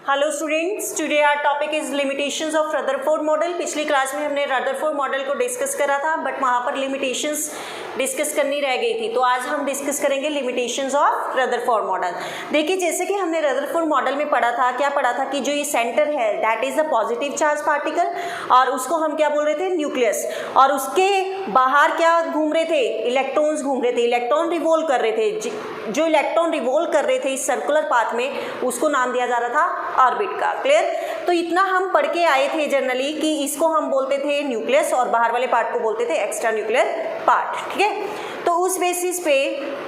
Hello students, today our topic is limitations of Rutherford model. पिछली class में हमने Rutherford model को discuss करा था, बट वहाँ पर लिमिटेशंस डिस्कस करनी रह गई थी। तो आज हम डिस्कस करेंगे लिमिटेशंस ऑफ रदरफोर्ड मॉडल। देखिए, जैसे कि हमने रदरफोर्ड मॉडल में पढ़ा था, क्या पढ़ा था कि जो ये सेंटर है that is the positive charge particle, और उसको हम क्या बोल रहे थे, न्यूक्लियस, और उसके बाहर क्या घूम रहे थे, इलेक्ट्रॉन्स घूम रहे थे, इलेक्ट्रॉन रिवॉल्व कर रहे थे। जो इलेक्ट्रॉन रिवॉल्व कर रहे थे इस सर्कुलर पाथ में, उसको नाम दिया जा रहा था ऑर्बिट का। क्लियर? तो इतना हम पढ़ के आए थे जनरली कि इसको हम बोलते थे न्यूक्लियस और बाहर वाले पार्ट को बोलते थे एक्स्ट्रा न्यूक्लियर पार्ट। ठीक है, तो उस बेसिस पे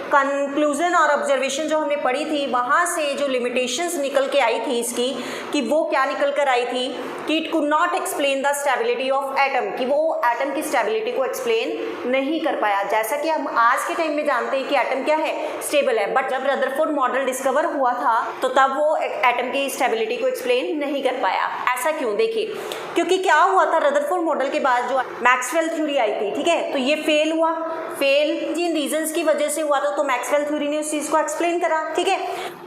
कंक्लूजन और ऑब्जर्वेशन जो हमने पढ़ी थी, वहाँ से जो लिमिटेशंस निकल के आई थी इसकी, कि वो क्या निकल कर आई थी कि it could not explain the stability of atom, कि वो एटम की स्टेबिलिटी को एक्सप्लेन नहीं कर पाया। जैसा कि हम आज के टाइम में जानते हैं कि एटम क्या है, स्टेबल है, बट जब रदरफोर्ड मॉडल डिस्कवर हुआ था तो तब वो एटम की स्टेबिलिटी को एक्सप्लेन नहीं कर पाया। ऐसा क्यों? देखिए, क्योंकि क्या हुआ था, रदरफोर्ड मॉडल के बाद जो मैक्सवेल थ्योरी आई थी, ठीक है, तो ये फेल हुआ। फेल जिन रीजंस की वजह से हुआ था, तो मैक्सवेल थ्योरी ने उस चीज़ को एक्सप्लेन करा। ठीक है,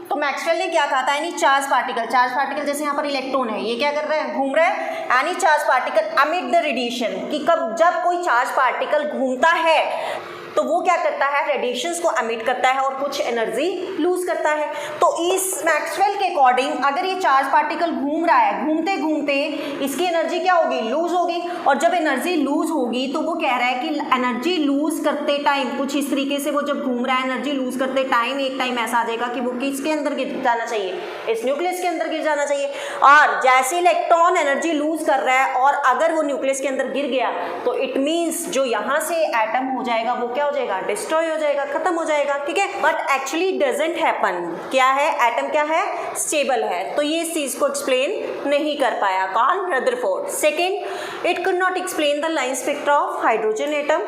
तो मैक्सवेल ने क्या कहा था, एनी चार्ज पार्टिकल जैसे यहाँ पर इलेक्ट्रॉन है, ये क्या कर रहा है, घूम रहा है, एनी चार्ज पार्टिकल अमिट द रेडिएशन, कि जब कोई चार्ज पार्टिकल घूमता है तो वो क्या करता है, रेडिएशंस को अमिट करता है और कुछ एनर्जी लूज करता है। तो इस मैक्सवेल के अकॉर्डिंग अगर ये चार्ज पार्टिकल घूम रहा है, घूमते घूमते इसकी एनर्जी क्या होगी, लूज होगी, और जब एनर्जी लूज होगी तो वो कह रहा है कि एनर्जी लूज करते टाइम कुछ इस तरीके से, वो जब घूम रहा है एनर्जी लूज करते टाइम एक टाइम ऐसा आ जाएगा कि वो किसके अंदर गिर जाना चाहिए, इस न्यूक्लियस के अंदर गिर जाना चाहिए। और जैसे इलेक्ट्रॉन एनर्जी लूज कर रहा है और अगर वो न्यूक्लियस के अंदर गिर गया तो इट मीन्स जो यहाँ से एटम हो जाएगा वो क्या हो जाएगा, डिस्ट्रॉय हो जाएगा, खत्म हो जाएगा। ठीक है, बट एक्चुअली डजंट हैपन। क्या है, एटम क्या है, स्टेबल है। तो ये इस चीज को एक्सप्लेन नहीं कर पाया कौन, Rutherford. Second, it could not explain the line spectra of hydrogen atom.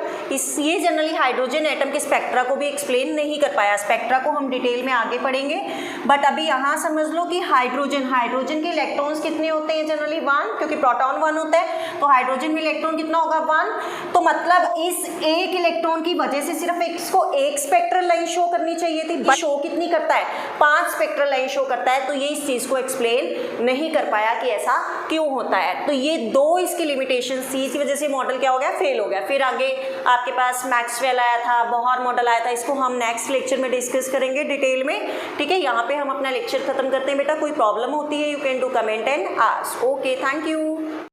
ये जनरली हाइड्रोजन एटम के स्पेक्ट्रा को भी एक्सप्लेन नहीं कर पाया। स्पेक्ट्रा को हम डिटेल में आगे पढ़ेंगे, बट अभी यहाँ समझ लो कि हाइड्रोजन के इलेक्ट्रॉन्स कितने होते हैं, जनरली 1, क्योंकि प्रोटॉन 1 होता है, तो हाइड्रोजन में इलेक्ट्रॉन कितना होगा, 1। तो मतलब इस एक इलेक्ट्रॉन की वजह से सिर्फ इसको एक स्पेक्ट्रल लाइन शो करनी चाहिए थी, बट शो कितनी करता है, 5 स्पेक्ट्रल लाइन शो करता है। तो ये इस चीज को एक्सप्लेन नहीं कर पाया कि ऐसा क्यों होता है। तो ये दो इसकी लिमिटेशन थी, इसी वजह से मॉडल क्या हो गया, फेल हो गया। फिर आगे आपके पास मैक्सवेल आया था, बोहर मॉडल आया था, इसको हम नेक्स्ट लेक्चर में डिस्कस करेंगे डिटेल में। ठीक है, यहाँ पे हम अपना लेक्चर खत्म करते हैं बेटा। कोई प्रॉब्लम होती है you can do comment and ask. Okay, thank you.